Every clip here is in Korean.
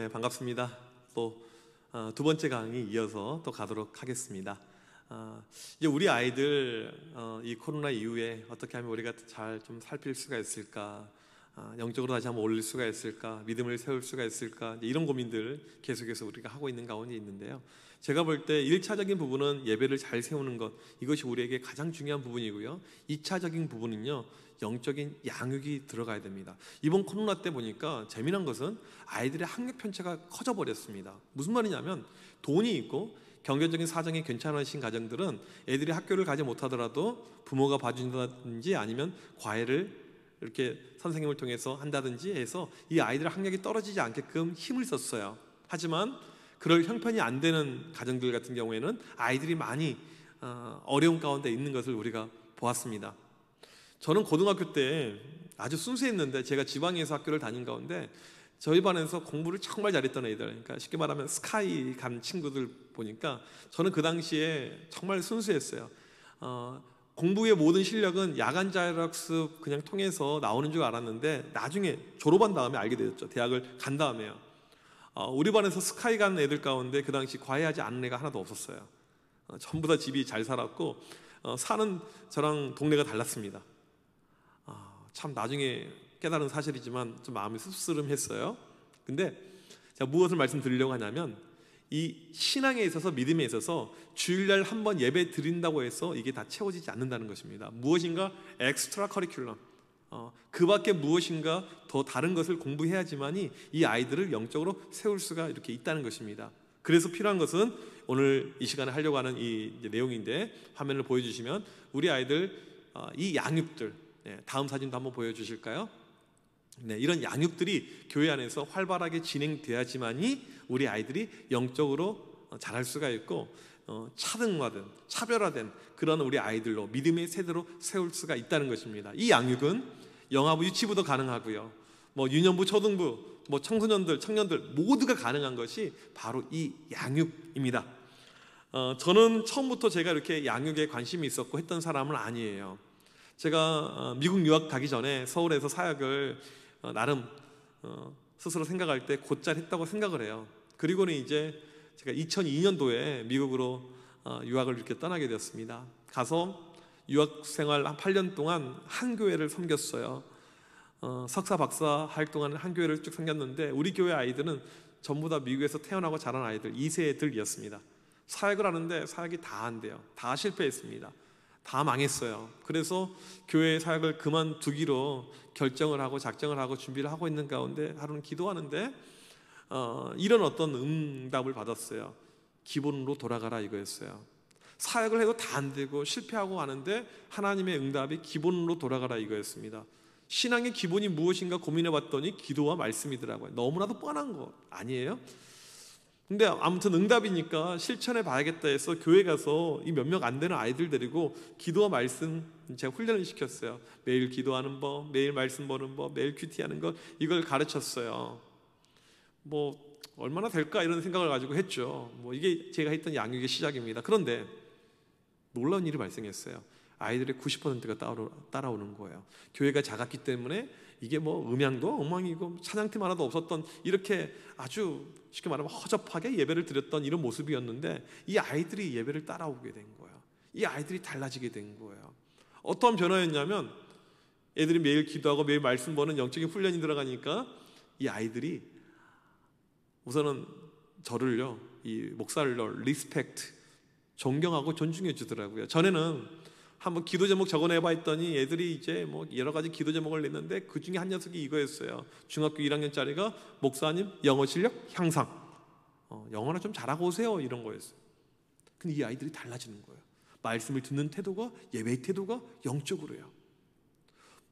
반갑습니다. 또 두 번째 강의 이어서 또 가도록 하겠습니다. 이제 우리 아이들 이 코로나 이후에 어떻게 하면 우리가 잘 좀 살필 수가 있을까, 영적으로 다시 한번 올릴 수가 있을까, 믿음을 세울 수가 있을까, 이런 고민들 계속해서 우리가 하고 있는 가운데 있는데요. 제가 볼 때 1차적인 부분은 예배를 잘 세우는 것, 이것이 우리에게 가장 중요한 부분이고요. 2차적인 부분은요, 영적인 양육이 들어가야 됩니다. 이번 코로나 때 보니까 재미난 것은 아이들의 학력 편차가 커져 버렸습니다. 무슨 말이냐면, 돈이 있고 경제적인 사정이 괜찮으신 가정들은 애들이 학교를 가지 못하더라도 부모가 봐준다든지 아니면 과외를 이렇게 선생님을 통해서 한다든지 해서 이 아이들의 학력이 떨어지지 않게끔 힘을 썼어요. 하지만 그럴 형편이 안 되는 가정들 같은 경우에는 아이들이 많이 어려운 가운데 있는 것을 우리가 보았습니다. 저는 고등학교 때 아주 순수했는데, 제가 지방에서 학교를 다닌 가운데 저희 반에서 공부를 정말 잘했던 애들, 그러니까 쉽게 말하면 스카이 간 친구들 보니까 저는 그 당시에 정말 순수했어요. 공부의 모든 실력은 야간 자율학습 그냥 통해서 나오는 줄 알았는데, 나중에 졸업한 다음에 알게 되었죠. 대학을 간 다음에요. 우리 반에서 스카이 간 애들 가운데 그 당시 과외하지 않은 애가 하나도 없었어요. 전부 다 집이 잘 살았고 사는 저랑 동네가 달랐습니다. 참 나중에 깨달은 사실이지만 좀 마음이 씁쓸했어요. 근데 제가 무엇을 말씀드리려고 하냐면, 이 신앙에 있어서, 믿음에 있어서 주일날 한 번 예배 드린다고 해서 이게 다 채워지지 않는다는 것입니다. 무엇인가 엑스트라 커리큘럼, 그 밖에 무엇인가 더 다른 것을 공부해야지만이 이 아이들을 영적으로 세울 수가 이렇게 있다는 것입니다. 그래서 필요한 것은 오늘 이 시간에 하려고 하는 이 내용인데, 화면을 보여주시면 우리 아이들 이 양육들, 다음 사진도 한번 보여주실까요? 이런 양육들이 교회 안에서 활발하게 진행돼야지만이 우리 아이들이 영적으로 자랄 수가 있고 차등화된, 차별화된 그런 우리 아이들로, 믿음의 세대로 세울 수가 있다는 것입니다. 이 양육은 영아부, 유치부도 가능하고요, 유년부, 초등부, 청소년들, 청년들 모두가 가능한 것이 바로 이 양육입니다. 저는 처음부터 제가 이렇게 양육에 관심이 있었고 했던 사람은 아니에요. 제가 미국 유학 가기 전에 서울에서 사역을 나름 스스로 생각할 때 곧잘 했다고 생각을 해요. 그리고는 이제 제가 2002년도에 미국으로 유학을 이렇게 떠나게 되었습니다. 가서 유학 생활 한 8년 동안 한 교회를 섬겼어요. 석사, 박사 할 동안 한 교회를 쭉 섬겼는데, 우리 교회 아이들은 전부 다 미국에서 태어나고 자란 아이들, 2세들이었습니다. 사역을 하는데 사역이 다 안 돼요. 다 실패했습니다. 다 망했어요. 그래서 교회 사역을 그만두기로 결정을 하고 작정을 하고 준비를 하고 있는 가운데 하루는 기도하는데 이런 어떤 응답을 받았어요. 기본으로 돌아가라, 이거였어요. 사역을 해도 다 안 되고 실패하고 하는데 하나님의 응답이 기본으로 돌아가라, 이거였습니다. 신앙의 기본이 무엇인가 고민해 봤더니 기도와 말씀이더라고요. 너무나도 뻔한 거 아니에요? 근데 아무튼 응답이니까 실천해 봐야겠다 해서 교회 가서 이 몇 명 안 되는 아이들 데리고 기도와 말씀 제가 훈련을 시켰어요. 매일 기도하는 법, 매일 말씀 보는 법, 매일 큐티하는 것, 이걸 가르쳤어요. 얼마나 될까 이런 생각을 가지고 했죠. 이게 제가 했던 양육의 시작입니다. 그런데 놀라운 일이 발생했어요. 아이들의 90%가 따라오는 거예요. 교회가 작았기 때문에 이게 음향도 엉망이고 찬양팀 하나도 없었던, 이렇게 아주 쉽게 말하면 허접하게 예배를 드렸던 이런 모습이었는데, 이 아이들이 예배를 따라오게 된 거예요. 이 아이들이 달라지게 된 거예요. 어떠한 변화였냐면, 애들이 매일 기도하고 매일 말씀 보는 영적인 훈련이 들어가니까 이 아이들이 우선은 저를요, 이 목사를 리스펙트, 존경하고 존중해 주더라고요. 전에는 한번 기도 제목 적어내봐 했더니 애들이 이제 여러 가지 기도 제목을 냈는데 그 중에 한 녀석이 이거였어요. 중학교 1학년짜리가 목사님 영어 실력 향상, 영어나 좀 잘하고 오세요, 이런 거였어요. 근데 이 아이들이 달라지는 거예요. 말씀을 듣는 태도가, 예배의 태도가 영적으로요.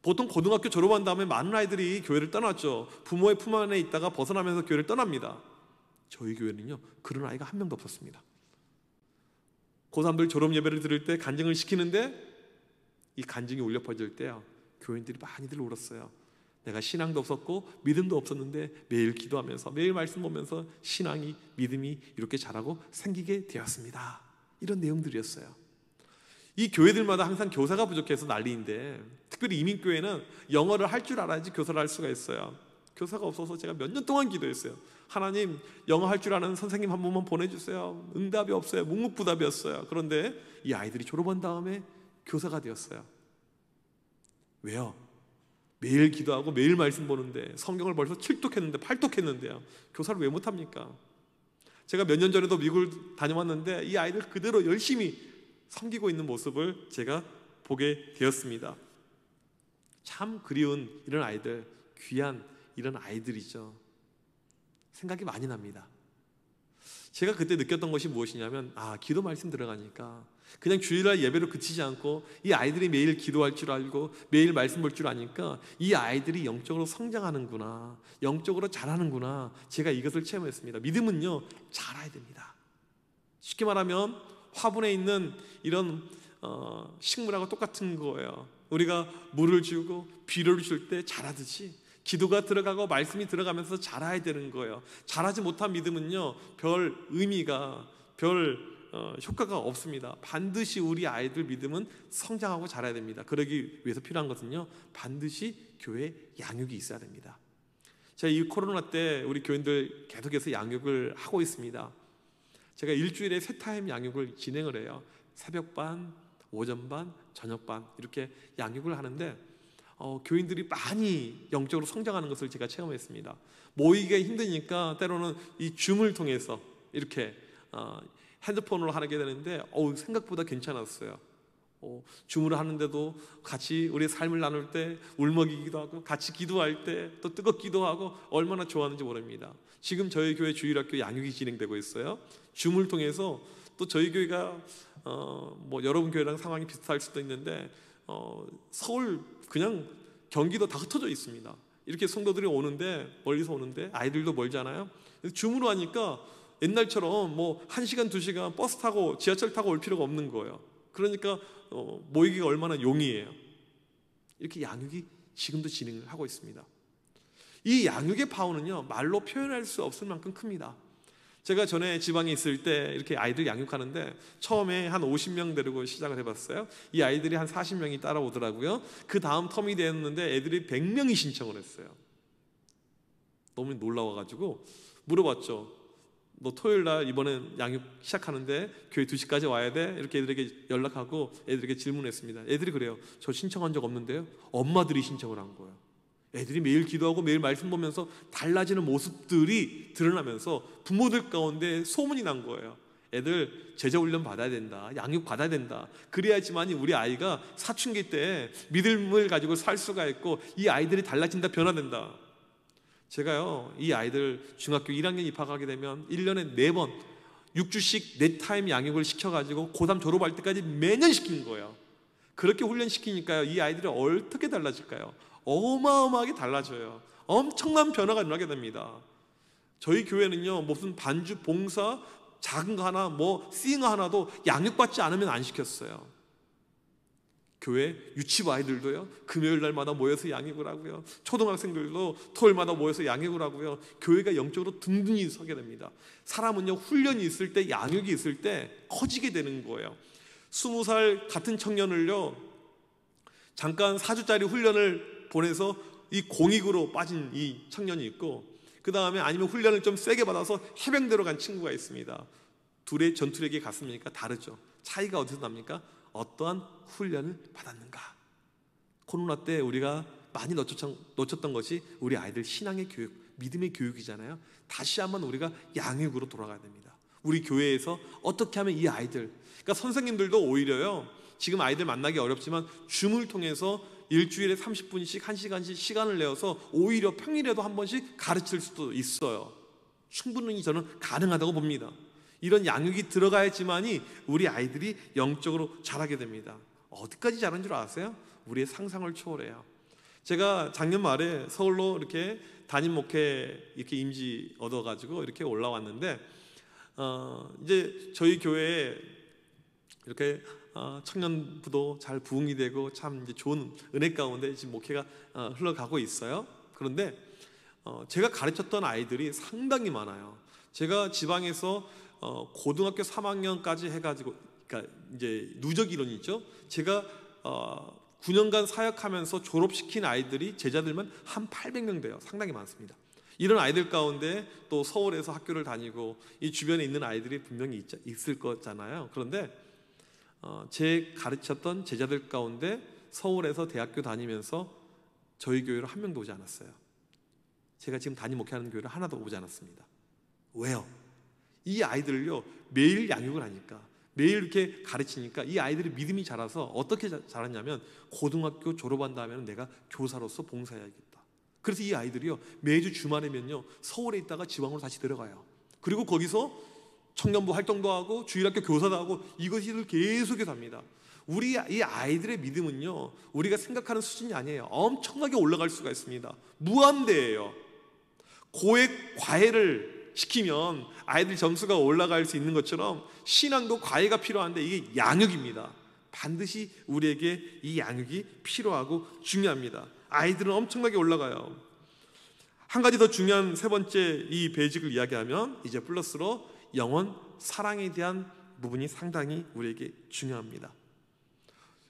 보통 고등학교 졸업한 다음에 많은 아이들이 교회를 떠났죠. 부모의 품 안에 있다가 벗어나면서 교회를 떠납니다. 저희 교회는요, 그런 아이가 한 명도 없었습니다. 고3들 졸업 예배를 드릴 때 간증을 시키는데, 이 간증이 울려 퍼질 때요, 교인들이 많이들 울었어요. 내가 신앙도 없었고 믿음도 없었는데 매일 기도하면서 매일 말씀 보면서 신앙이, 믿음이 이렇게 자라고 생기게 되었습니다. 이런 내용들이었어요. 이 교회들마다 항상 교사가 부족해서 난리인데, 특별히 이민교회는 영어를 할 줄 알아야지 교사를 할 수가 있어요. 교사가 없어서 제가 몇 년 동안 기도했어요. 하나님, 영어 할 줄 아는 선생님 한 분만 보내주세요. 응답이 없어요. 묵묵부답이었어요. 그런데 이 아이들이 졸업한 다음에 교사가 되었어요. 왜요? 매일 기도하고 매일 말씀 보는데, 성경을 벌써 7독했는데 8독했는데요, 교사를 왜 못합니까? 제가 몇 년 전에도 미국을 다녀왔는데 이 아이들 그대로 열심히 섬기고 있는 모습을 제가 보게 되었습니다. 참 그리운 이런 아이들, 귀한 이런 아이들이죠. 생각이 많이 납니다. 제가 그때 느꼈던 것이 무엇이냐면, 기도 말씀 들어가니까 그냥 주일날 예배로 그치지 않고 이 아이들이 매일 기도할 줄 알고 매일 말씀 볼 줄 아니까 이 아이들이 영적으로 성장하는구나, 영적으로 자라는구나, 제가 이것을 체험했습니다. 믿음은요, 자라야 됩니다. 쉽게 말하면 화분에 있는 이런 식물하고 똑같은 거예요. 우리가 물을 주고 비료를 줄 때 자라듯이 기도가 들어가고 말씀이 들어가면서 자라야 되는 거예요. 자라지 못한 믿음은요, 별 의미가, 별 효과가 없습니다. 반드시 우리 아이들 믿음은 성장하고 자라야 됩니다. 그러기 위해서 필요한 것은요, 반드시 교회 양육이 있어야 됩니다. 제가 이 코로나 때 우리 교인들 계속해서 양육을 하고 있습니다. 제가 일주일에 3타임 양육을 진행을 해요. 새벽반, 오전반, 저녁반 이렇게 양육을 하는데 교인들이 많이 영적으로 성장하는 것을 제가 체험했습니다. 모이기가 힘드니까 때로는 이 줌을 통해서 이렇게 핸드폰으로 하게 되는데 생각보다 괜찮았어요. 줌으로 하는데도 같이 우리의 삶을 나눌 때 울먹이기도 하고, 같이 기도할 때 또 뜨겁기도 하고, 얼마나 좋아하는지 모릅니다. 지금 저희 교회 주일학교 양육이 진행되고 있어요. 줌을 통해서 또 저희 교회가 여러분 교회랑 상황이 비슷할 수도 있는데 서울, 그냥 경기도 다 흩어져 있습니다. 이렇게 성도들이 오는데, 멀리서 오는데 아이들도 멀잖아요. 줌으로 하니까 옛날처럼 1시간, 2시간 버스 타고 지하철 타고 올 필요가 없는 거예요. 그러니까 모이기가 얼마나 용이해요. 이렇게 양육이 지금도 진행을 하고 있습니다. 이 양육의 파워는요, 말로 표현할 수 없을 만큼 큽니다. 제가 전에 지방에 있을 때 이렇게 아이들 양육하는데 처음에 한 50명 데리고 시작을 해봤어요. 이 아이들이 한 40명이 따라오더라고요. 그 다음 텀이 되었는데 애들이 100명이 신청을 했어요. 너무 놀라워가지고 물어봤죠. 너 토요일날 이번엔 양육 시작하는데 교회 2시까지 와야 돼? 이렇게 애들에게 연락하고 애들에게 질문했습니다. 애들이 그래요. 저 신청한 적 없는데요. 엄마들이 신청을 한 거예요. 애들이 매일 기도하고 매일 말씀 보면서 달라지는 모습들이 드러나면서 부모들 가운데 소문이 난 거예요. 애들 제자훈련 받아야 된다, 양육 받아야 된다. 그래야지만 우리 아이가 사춘기 때 믿음을 가지고 살 수가 있고 이 아이들이 달라진다, 변화된다. 제가요, 이 아이들 중학교 1학년 입학하게 되면 1년에 4번 6주씩 4타임 양육을 시켜가지고 고3 졸업할 때까지 매년 시키는 거예요. 그렇게 훈련시키니까요, 이 아이들이 어떻게 달라질까요? 어마어마하게 달라져요. 엄청난 변화가 일어나게 됩니다. 저희 교회는요, 무슨 반주, 봉사, 작은 거 하나, 싱어 하나도 양육받지 않으면 안 시켰어요. 교회 유치부 아이들도요, 금요일 날마다 모여서 양육을 하고요, 초등학생들도 토요일마다 모여서 양육을 하고요. 교회가 영적으로 든든히 서게 됩니다. 사람은요, 훈련이 있을 때, 양육이 있을 때 커지게 되는 거예요. 20살 같은 청년을요, 잠깐 4주짜리 훈련을 보내서 이 공익으로 빠진 이 청년이 있고, 그 다음에 아니면 훈련을 좀 세게 받아서 해병대로 간 친구가 있습니다. 둘의 전투력이 같습니까? 다르죠. 차이가 어디서 납니까? 어떠한 훈련을 받았는가. 코로나 때 우리가 많이 놓쳤던 것이 우리 아이들 신앙의 교육, 믿음의 교육이잖아요. 다시 한번 우리가 양육으로 돌아가야 됩니다. 우리 교회에서 어떻게 하면 이 아이들, 그러니까 선생님들도 오히려요, 지금 아이들 만나기 어렵지만 줌을 통해서 일주일에 30분씩 1시간씩 시간을 내어서 오히려 평일에도 한 번씩 가르칠 수도 있어요. 충분히 저는 가능하다고 봅니다. 이런 양육이 들어가야지만이 우리 아이들이 영적으로 자라게 됩니다. 어디까지 자라는 줄 아세요? 우리의 상상을 초월해요. 제가 작년 말에 서울로 이렇게 담임 목회 이렇게 임지 얻어가지고 이렇게 올라왔는데 이제 저희 교회에 이렇게 청년부도 잘 부흥이 되고 참 이제 좋은 은혜 가운데 지금 목회가 흘러가고 있어요. 그런데 제가 가르쳤던 아이들이 상당히 많아요. 제가 지방에서 고등학교 3학년까지 해가지고, 그러니까 이제 누적 이론이죠. 제가 9년간 사역하면서 졸업시킨 아이들이 제자들만 한 800명 돼요. 상당히 많습니다. 이런 아이들 가운데 또 서울에서 학교를 다니고 이 주변에 있는 아이들이 분명히 있을 거잖아요. 그런데 제 가르쳤던 제자들 가운데 서울에서 대학교 다니면서 저희 교회로 한 명도 오지 않았어요. 제가 지금 담임 목회하는 교회를 하나도 오지 않았습니다. 왜요? 이 아이들을요 매일 양육을 하니까, 매일 이렇게 가르치니까 이 아이들이 믿음이 자라서 어떻게 자랐냐면, 고등학교 졸업한 다음에는 내가 교사로서 봉사해야겠다. 그래서 이 아이들이요 매주 주말이면요 서울에 있다가 지방으로 다시 들어가요. 그리고 거기서 청년부 활동도 하고 주일학교 교사도 하고 이것을 계속해서 합니다. 우리 이 아이들의 믿음은요 우리가 생각하는 수준이 아니에요. 엄청나게 올라갈 수가 있습니다. 무한대예요. 고액 과외를 시키면 아이들 점수가 올라갈 수 있는 것처럼 신앙도 과외가 필요한데 이게 양육입니다. 반드시 우리에게 이 양육이 필요하고 중요합니다. 아이들은 엄청나게 올라가요. 한 가지 더 중요한 세 번째 이 베이직을 이야기하면 이제 플러스로 영혼 사랑에 대한 부분이 상당히 우리에게 중요합니다.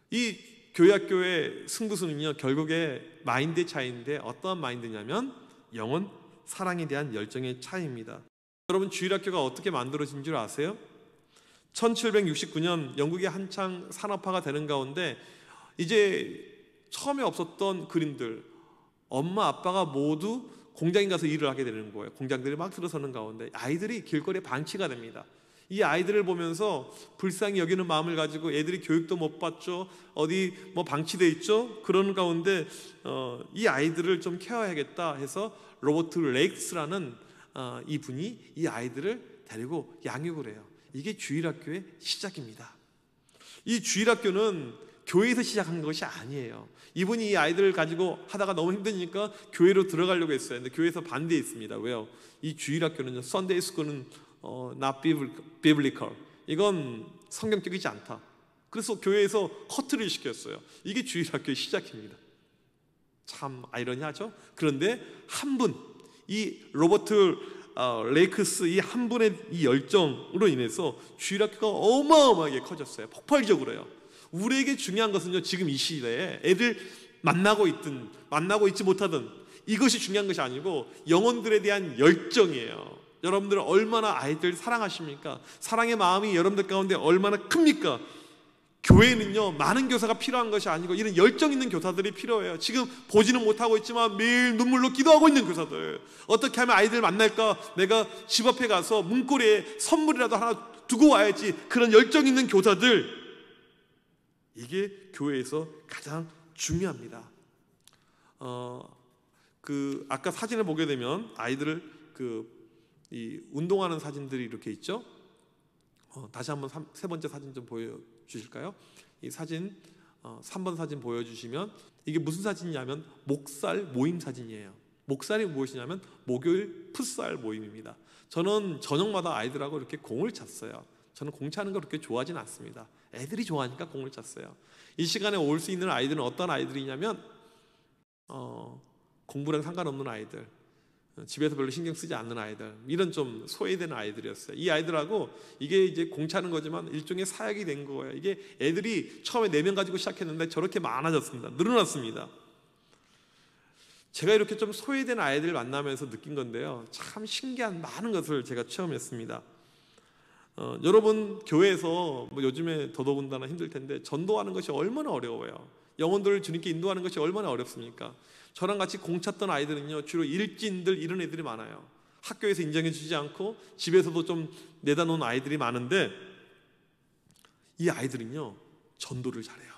이 교회학교의 승부수는요 결국에 마인드의 차이인데, 어떠한 마인드냐면 영혼 사랑에 대한 열정의 차이입니다. 여러분, 주일학교가 어떻게 만들어진 줄 아세요? 1769년 영국이 한창 산업화가 되는 가운데 이제 처음에 없었던 그림들, 엄마 아빠가 모두 공장에 가서 일을 하게 되는 거예요. 공장들이 막 들어서는 가운데 아이들이 길거리에 방치가 됩니다. 이 아이들을 보면서 불쌍히 여기는 마음을 가지고, 애들이 교육도 못 받죠, 어디 뭐 방치돼 있죠. 그런 가운데 이 아이들을 좀 케어해야겠다 해서 로버트 레이크스라는 이분이 이 아이들을 데리고 양육을 해요. 이게 주일학교의 시작입니다. 이 주일학교는 교회에서 시작한 것이 아니에요. 이분이 이 아이들을 가지고 하다가 너무 힘드니까 교회로 들어가려고 했어요. 근데 교회에서 반대했습니다. 왜요? 이 주일학교는 Sunday School은 not biblical, 이건 성경적이지 않다. 그래서 교회에서 커트를 시켰어요. 이게 주일학교의 시작입니다. 참 아이러니하죠? 그런데 한 분, 이 로버트 레이크스 이 한 분의 이 열정으로 인해서 주일학교가 어마어마하게 커졌어요. 폭발적으로요. 우리에게 중요한 것은요, 지금 이 시대에 애들 만나고 있든 만나고 있지 못하든 이것이 중요한 것이 아니고 영혼들에 대한 열정이에요. 여러분들은 얼마나 아이들 사랑하십니까? 사랑의 마음이 여러분들 가운데 얼마나 큽니까? 교회는요 많은 교사가 필요한 것이 아니고 이런 열정 있는 교사들이 필요해요. 지금 보지는 못하고 있지만 매일 눈물로 기도하고 있는 교사들, 어떻게 하면 아이들 만날까, 내가 집 앞에 가서 문고리에 선물이라도 하나 두고 와야지, 그런 열정 있는 교사들, 이게 교회에서 가장 중요합니다. 아까 사진을 보게 되면 아이들을 이 운동하는 사진들이 이렇게 있죠. 다시 한번 세 번째 사진 좀 보여주실까요? 이 사진 3번 사진 보여주시면, 이게 무슨 사진이냐면 목살 모임 사진이에요. 목살이 무엇이냐면 목요일 풋살 모임입니다. 저는 저녁마다 아이들하고 이렇게 공을 찼어요. 저는 공 차는 걸 그렇게 좋아하지는 않습니다. 애들이 좋아하니까 공을 찼어요. 이 시간에 올 수 있는 아이들은 어떤 아이들이냐면 공부랑 상관없는 아이들, 집에서 별로 신경 쓰지 않는 아이들, 이런 좀 소외되는 아이들이었어요. 이 아이들하고 이게 이제 공 차는 거지만 일종의 사역이 된 거예요. 이게 애들이 처음에 4명 가지고 시작했는데 저렇게 많아졌습니다. 늘어났습니다. 제가 이렇게 좀 소외된 아이들 만나면서 느낀 건데요, 참 신기한 많은 것을 제가 체험했습니다. 여러분 교회에서 뭐 요즘에 더더군다나 힘들 텐데 전도하는 것이 얼마나 어려워요. 영혼들을 주님께 인도하는 것이 얼마나 어렵습니까? 저랑 같이 공 찼던 아이들은요 주로 일진들, 이런 애들이 많아요. 학교에서 인정해 주지 않고 집에서도 좀 내다 놓은 아이들이 많은데, 이 아이들은요 전도를 잘해요.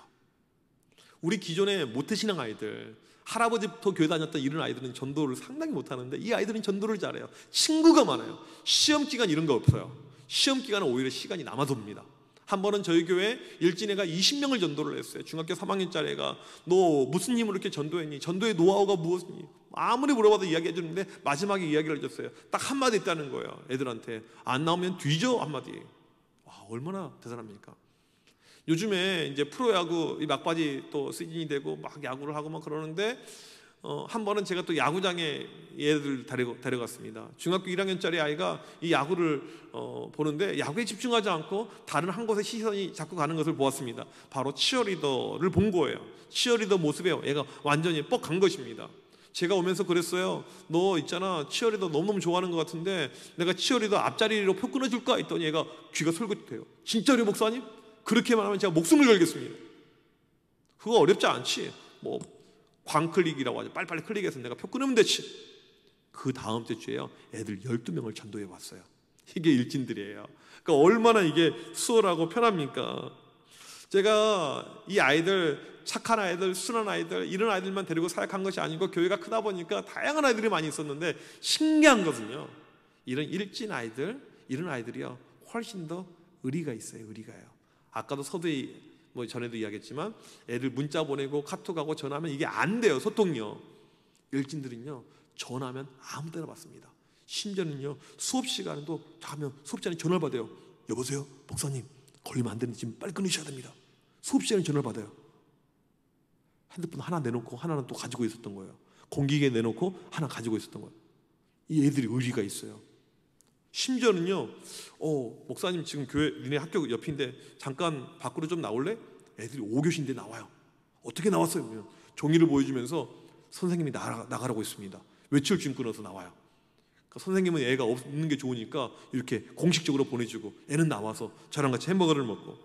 우리 기존에 모태신앙 아이들, 할아버지부터 교회 다녔던 이런 아이들은 전도를 상당히 못하는데 이 아이들은 전도를 잘해요. 친구가 많아요. 시험 기간 이런 거 없어요. 시험 기간은 오히려 시간이 남아돕니다. 한 번은 저희 교회 일진애가 20명을 전도를 했어요. 중학교 3학년짜리 애가 너 무슨 힘으로 이렇게 전도했니? 전도의 노하우가 무엇이니? 아무리 물어봐도 이야기해 주는데 마지막에 이야기를 해줬어요. 딱 한마디 있다는 거예요. 애들한테 안 나오면 뒤져, 한마디. 와, 얼마나 대단합니까? 요즘에 이제 프로야구 이 막바지 또 시즌이 되고 막 야구를 하고 막 그러는데 한 번은 제가 또 야구장에 얘들 데려갔습니다. 중학교 1학년짜리 아이가 이 야구를 보는데 야구에 집중하지 않고 다른 한 곳에 시선이 자꾸 가는 것을 보았습니다. 바로 치어리더를 본 거예요. 치어리더 모습에 얘가 완전히 뻑 간 것입니다. 제가 오면서 그랬어요. 너 있잖아, 치어리더 너무너무 좋아하는 것 같은데 내가 치어리더 앞자리로 표 끊어줄까? 했더니 얘가 귀가 솔깃해요. 진짜요 목사님? 그렇게만 하면 제가 목숨을 걸겠습니다. 그거 어렵지 않지. 뭐 광클릭이라고 하죠. 빨리빨리 클릭해서 내가 표 끊으면 되지. 그 다음 주에요, 애들 12명을 전도해 왔어요. 이게 일진들이에요. 그러니까 얼마나 이게 수월하고 편합니까? 제가 이 아이들, 착한 아이들, 순한 아이들, 이런 아이들만 데리고 사역한 것이 아니고 교회가 크다 보니까 다양한 아이들이 많이 있었는데 신기한 것은요, 이런 일진 아이들, 이런 아이들이요 훨씬 더 의리가 있어요. 의리가요. 아까도 서두에 뭐 전에도 이야기했지만 애들 문자 보내고 카톡하고 전화하면 이게 안 돼요. 소통이요. 일진들은요 전화하면 아무 때나 받습니다. 심지어는요 수업 시간에도 하면 수업 시간에 전화를 받아요. 여보세요 목사님, 걸리면 안 되는데 지금 빨리 끊으셔야 됩니다. 수업 시간에 전화를 받아요. 핸드폰 하나 내놓고 하나는 또 가지고 있었던 거예요. 공기계 내놓고 하나 가지고 있었던 거예요. 이 애들이 의리가 있어요. 심지어는요 목사님 지금 교회 니네 학교 옆인데 잠깐 밖으로 좀 나올래? 애들이 5교시인데 나와요. 어떻게 나왔어요? 그러면 종이를 보여주면서 선생님이 나가라고 했습니다. 외출증 끊어서 나와요. 그러니까 선생님은 애가 없는 게 좋으니까 이렇게 공식적으로 보내주고 애는 나와서 저랑 같이 햄버거를 먹고.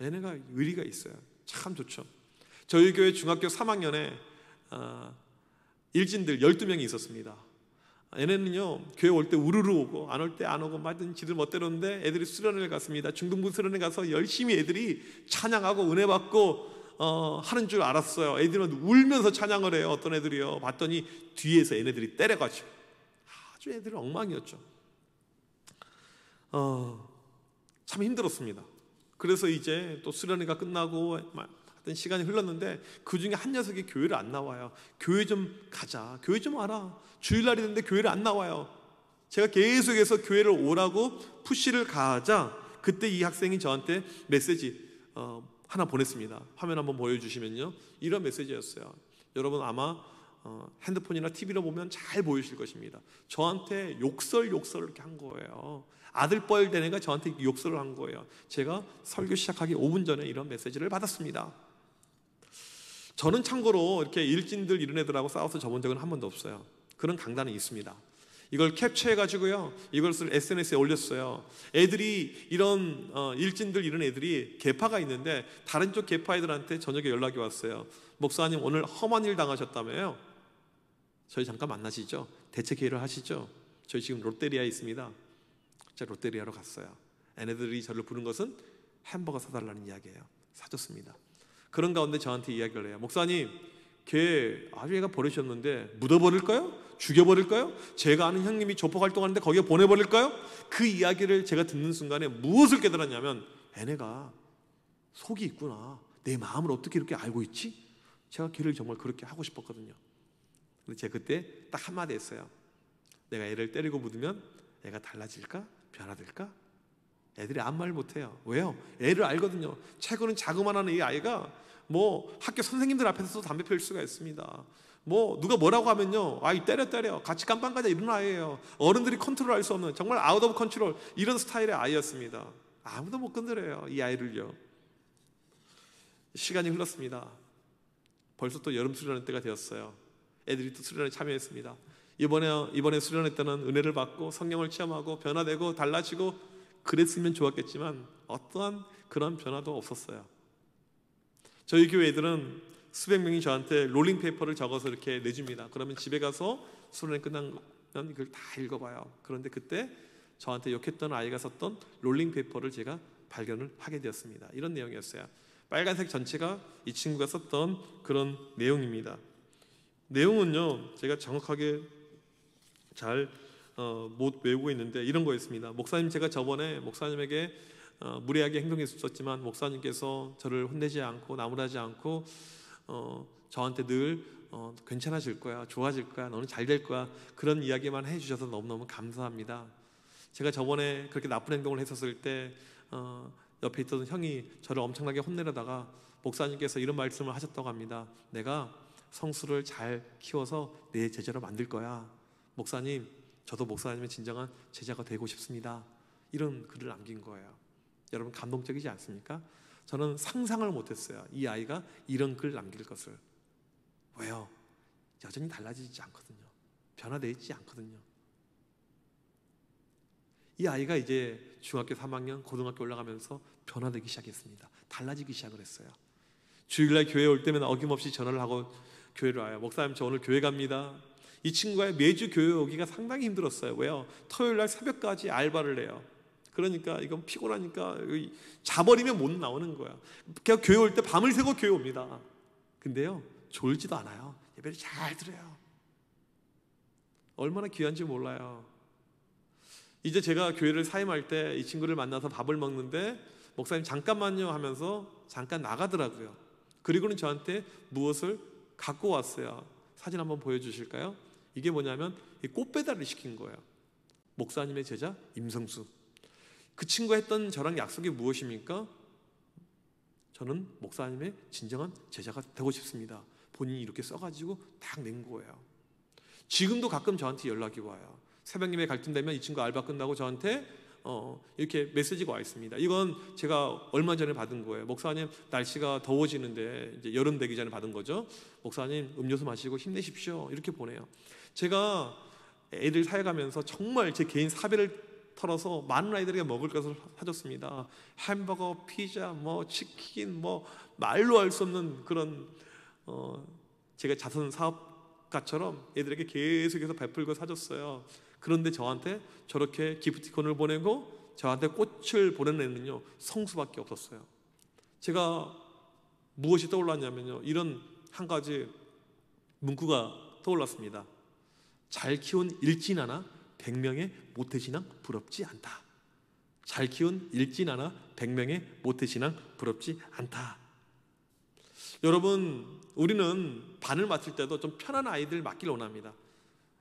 애네가 의리가 있어요. 참 좋죠. 저희 교회 중학교 3학년에 일진들 12명이 있었습니다. 얘네는요 교회 올 때 우르르 오고 안 올 때 안 오고 맞든 지들 멋대로인데 애들이 수련회를 갔습니다. 중등부 수련회 가서 열심히 애들이 찬양하고 은혜 받고 하는 줄 알았어요. 애들은 울면서 찬양을 해요. 어떤 애들이요 봤더니 뒤에서 얘네들이 때려가지고 아주 애들은 엉망이었죠. 참 힘들었습니다. 그래서 이제 또 수련회가 끝나고 하여튼 시간이 흘렀는데 그 중에 한 녀석이 교회를 안 나와요. 교회 좀 가자, 교회 좀 와라. 주일날이 됐는데 교회를 안 나와요. 제가 계속해서 교회를 오라고 푸시를 가하자 그때 이 학생이 저한테 메시지 하나 보냈습니다. 화면 한번 보여주시면요 이런 메시지였어요. 여러분 아마 핸드폰이나 TV로 보면 잘 보이실 것입니다. 저한테 욕설 이렇게 한 거예요. 아들뻘 된 애가 저한테 욕설을 한 거예요. 제가 설교 시작하기 5분 전에 이런 메시지를 받았습니다. 저는 참고로 이렇게 일진들 이런 애들하고 싸워서 접은 적은 한 번도 없어요. 그런 강단은 있습니다. 이걸 캡처해가지고요 이것을 SNS에 올렸어요. 애들이 이런 일진들 이런 애들이 계파가 있는데 다른 쪽 계파 애들한테 저녁에 연락이 왔어요. 목사님 오늘 험한 일 당하셨다며요. 저희 잠깐 만나시죠. 대책 회의를 하시죠. 저희 지금 롯데리아에 있습니다. 제가 롯데리아로 갔어요. 애네들이 저를 부른 것은 햄버거 사달라는 이야기예요. 사줬습니다. 그런 가운데 저한테 이야기를 해요. 목사님 걔 아주 애가 버리셨는데 묻어버릴까요? 죽여버릴까요? 제가 아는 형님이 조폭 활동하는데 거기에 보내버릴까요? 그 이야기를 제가 듣는 순간에 무엇을 깨달았냐면 애네가 속이 있구나. 내 마음을 어떻게 이렇게 알고 있지? 제가 걔를 정말 그렇게 하고 싶었거든요. 근데 제가 그때 딱 한마디 했어요. 내가 애를 때리고 묻으면 애가 달라질까? 변화될까? 애들이 아무 말 못해요. 왜요? 애를 알거든요. 최근은 자그마한 이 아이가 뭐 학교 선생님들 앞에서도 담배 피울 수가 있습니다. 뭐 누가 뭐라고 하면요 아이 때려 같이 깜빵 가자 이런 아이예요. 어른들이 컨트롤할 수 없는 정말 아웃 오브 컨트롤 이런 스타일의 아이였습니다. 아무도 못 건드려요 이 아이를요. 시간이 흘렀습니다. 벌써 또 여름 수련회 때가 되었어요. 애들이 또 수련회에 참여했습니다. 이번에 수련회 때는 은혜를 받고 성령을 체험하고 변화되고 달라지고 그랬으면 좋았겠지만 어떠한 그런 변화도 없었어요. 저희 교회 애들은 수백 명이 저한테 롤링페이퍼를 적어서 이렇게 내줍니다. 그러면 집에 가서 수련회 끝나면 이걸 다 읽어봐요. 그런데 그때 저한테 욕했던 아이가 썼던 롤링페이퍼를 제가 발견을 하게 되었습니다. 이런 내용이었어요. 빨간색 전체가 이 친구가 썼던 그런 내용입니다. 내용은요 제가 정확하게 잘 못 외우고 있는데 이런 거였습니다. 목사님 제가 저번에 목사님에게 무례하게 행동했었지만 목사님께서 저를 혼내지 않고 나무라지 않고 저한테 늘 괜찮아질 거야, 좋아질 거야, 너는 잘 될 거야 그런 이야기만 해주셔서 너무너무 감사합니다. 제가 저번에 그렇게 나쁜 행동을 했었을 때 옆에 있던 형이 저를 엄청나게 혼내려다가 목사님께서 이런 말씀을 하셨다고 합니다. 내가 성수를 잘 키워서 내 제자로 만들 거야. 목사님 저도 목사님의 진정한 제자가 되고 싶습니다. 이런 글을 남긴 거예요. 여러분 감동적이지 않습니까? 저는 상상을 못했어요. 이 아이가 이런 글 남길 것을. 왜요? 여전히 달라지지 않거든요. 변화되어 있지 않거든요. 이 아이가 이제 중학교 3학년, 고등학교 올라가면서 변화되기 시작했습니다. 달라지기 시작을 했어요. 주일날 교회 올 때면 어김없이 전화를 하고 교회로 와요. 목사님, 저 오늘 교회 갑니다. 이 친구가 매주 교회 오기가 상당히 힘들었어요. 왜요? 토요일날 새벽까지 알바를 해요. 그러니까 이건 피곤하니까 자버리면 못 나오는 거야. 그냥 교회 올 때 밤을 새고 교회 옵니다. 근데요, 졸지도 않아요. 예배를 잘 들어요. 얼마나 귀한지 몰라요. 이제 제가 교회를 사임할 때 이 친구를 만나서 밥을 먹는데 목사님 잠깐만요 하면서 잠깐 나가더라고요. 그리고는 저한테 무엇을 갖고 왔어요. 사진 한번 보여주실까요? 이게 뭐냐면 이 꽃배달을 시킨 거예요. 목사님의 제자 임성수. 그 친구가 했던 저랑 약속이 무엇입니까? 저는 목사님의 진정한 제자가 되고 싶습니다. 본인이 이렇게 써가지고 딱 낸 거예요. 지금도 가끔 저한테 연락이 와요. 새벽 예배 갈 쯤 되면 이 친구 알바 끝나고 저한테 이렇게 메시지가 와 있습니다. 이건 제가 얼마 전에 받은 거예요. 목사님, 날씨가 더워지는데 이제 여름 되기 전에 받은 거죠. 목사님, 음료수 마시고 힘내십시오. 이렇게 보내요. 제가 애들 사역하면서 정말 제 개인 사비를 털어서 많은 아이들에게 먹을 것을 사줬습니다. 햄버거, 피자, 뭐 치킨, 뭐 말로 할 수 없는 그런 제가 자선 사업가처럼 애들에게 계속해서 베풀고 사줬어요. 그런데 저한테 저렇게 기프티콘을 보내고 저한테 꽃을 보내는 애는요, 성수밖에 없었어요. 제가 무엇이 떠올랐냐면요, 이런 한 가지 문구가 떠올랐습니다. 잘 키운 일진 하나 100명의 모태신앙 부럽지 않다. 잘 키운 일진 하나 100명의 모태신앙 부럽지 않다. 여러분, 우리는 반을 맞출 때도 좀 편한 아이들 맞기를 원합니다.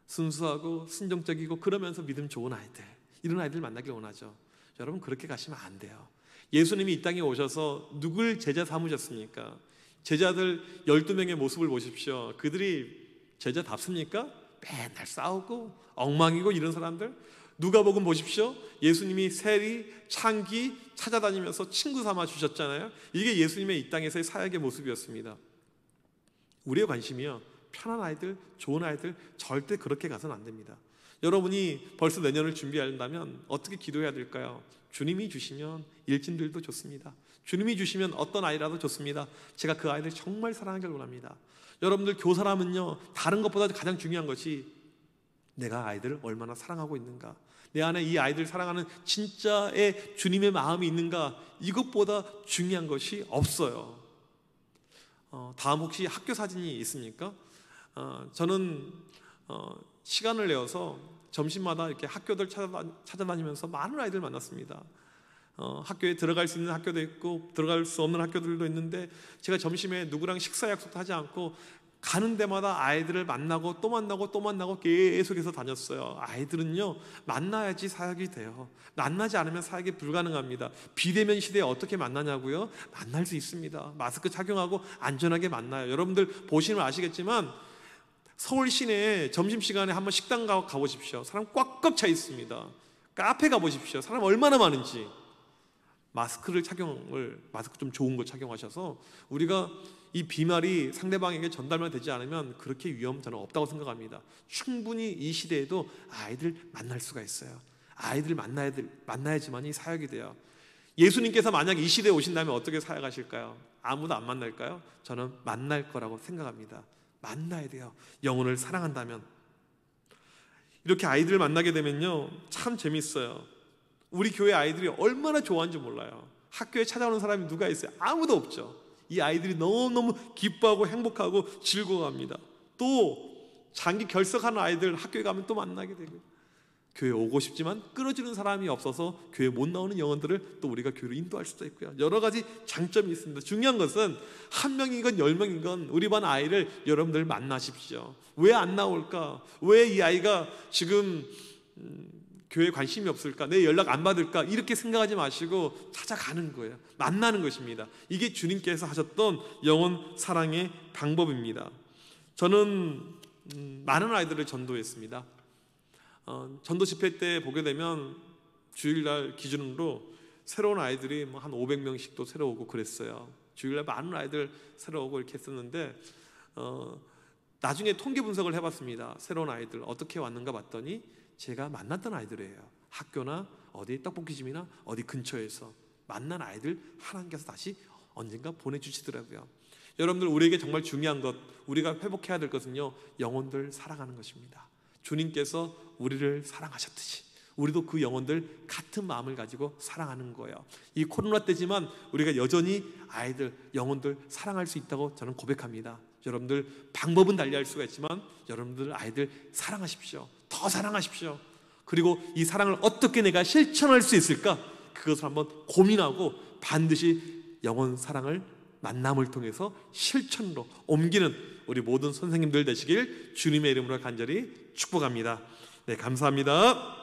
순수하고 순종적이고 그러면서 믿음 좋은 아이들, 이런 아이들 만나길 원하죠. 여러분, 그렇게 가시면 안 돼요. 예수님이 이 땅에 오셔서 누굴 제자 삼으셨습니까? 제자들 12명의 모습을 보십시오. 그들이 제자답습니까? 맨날 싸우고 엉망이고 이런 사람들. 누가복음 보십시오. 예수님이 세리, 창기 찾아다니면서 친구 삼아 주셨잖아요. 이게 예수님의 이 땅에서의 사역의 모습이었습니다. 우리의 관심이요, 편한 아이들, 좋은 아이들, 절대 그렇게 가서는 안 됩니다. 여러분이 벌써 내년을 준비한다면 어떻게 기도해야 될까요? 주님이 주시면 일진들도 좋습니다. 주님이 주시면 어떤 아이라도 좋습니다. 제가 그 아이들 정말 사랑하길 원합니다. 여러분들, 교사라면요, 다른 것보다 가장 중요한 것이 내가 아이들을 얼마나 사랑하고 있는가, 내 안에 이 아이들 사랑하는 진짜의 주님의 마음이 있는가, 이것보다 중요한 것이 없어요. 다음 혹시 학교 사진이 있습니까? 저는 시간을 내어서 점심마다 이렇게 학교들 찾아다니면서 많은 아이들 만났습니다. 학교에 들어갈 수 있는 학교도 있고 들어갈 수 없는 학교들도 있는데, 제가 점심에 누구랑 식사 약속도 하지 않고 가는 데마다 아이들을 만나고 또 만나고 또 만나고 계속해서 다녔어요. 아이들은요, 만나야지 사역이 돼요. 만나지 않으면 사역이 불가능합니다. 비대면 시대에 어떻게 만나냐고요? 만날 수 있습니다. 마스크 착용하고 안전하게 만나요. 여러분들 보시면 아시겠지만 서울 시내에 점심시간에 한번 식당 가보십시오. 사람 꽉꽉 차 있습니다. 카페 가보십시오. 사람 얼마나 많은지. 마스크 좀 좋은 거 착용하셔서 우리가 이 비말이 상대방에게 전달만 되지 않으면 그렇게 위험 저는 없다고 생각합니다. 충분히 이 시대에도 아이들 만날 수가 있어요. 아이들 만나야지만이 사역이 돼요. 예수님께서 만약 이 시대에 오신다면 어떻게 사역하실까요? 아무도 안 만날까요? 저는 만날 거라고 생각합니다. 만나야 돼요. 영혼을 사랑한다면. 이렇게 아이들을 만나게 되면요, 참 재밌어요. 우리 교회 아이들이 얼마나 좋아하는지 몰라요. 학교에 찾아오는 사람이 누가 있어요? 아무도 없죠. 이 아이들이 너무너무 기뻐하고 행복하고 즐거워합니다. 또 장기 결석하는 아이들 학교에 가면 또 만나게 되고, 교회 오고 싶지만 끌어주는 사람이 없어서 교회 못 나오는 영혼들을 또 우리가 교회로 인도할 수도 있고요. 여러 가지 장점이 있습니다. 중요한 것은 한 명이건 10명이건 우리 반 아이를 여러분들 만나십시오. 왜 안 나올까? 왜 이 아이가 지금 교회에 관심이 없을까? 내 연락 안 받을까? 이렇게 생각하지 마시고 찾아가는 거예요. 만나는 것입니다. 이게 주님께서 하셨던 영혼 사랑의 방법입니다. 저는 많은 아이들을 전도했습니다. 전도 집회 때 보게 되면 주일날 기준으로 새로운 아이들이 한 500명씩 또 새로 오고 그랬어요. 주일날 많은 아이들 새로 오고 이렇게 했었는데 나중에 통계 분석을 해봤습니다. 새로운 아이들 어떻게 왔는가 봤더니 제가 만났던 아이들이에요. 학교나 어디 떡볶이집이나 어디 근처에서 만난 아이들 하나님께서 다시 언젠가 보내주시더라고요. 여러분들, 우리에게 정말 중요한 것, 우리가 회복해야 될 것은요, 영혼들 사랑하는 것입니다. 주님께서 우리를 사랑하셨듯이 우리도 그 영혼들 같은 마음을 가지고 사랑하는 거예요. 이 코로나 때지만 우리가 여전히 아이들, 영혼들 사랑할 수 있다고 저는 고백합니다. 여러분들, 방법은 달리할 수가 있지만 여러분들 아이들 사랑하십시오. 더 사랑하십시오. 그리고 이 사랑을 어떻게 내가 실천할 수 있을까, 그것을 한번 고민하고 반드시 영혼 사랑을 만남을 통해서 실천으로 옮기는 우리 모든 선생님들 되시길 주님의 이름으로 간절히 축복합니다. 네, 감사합니다.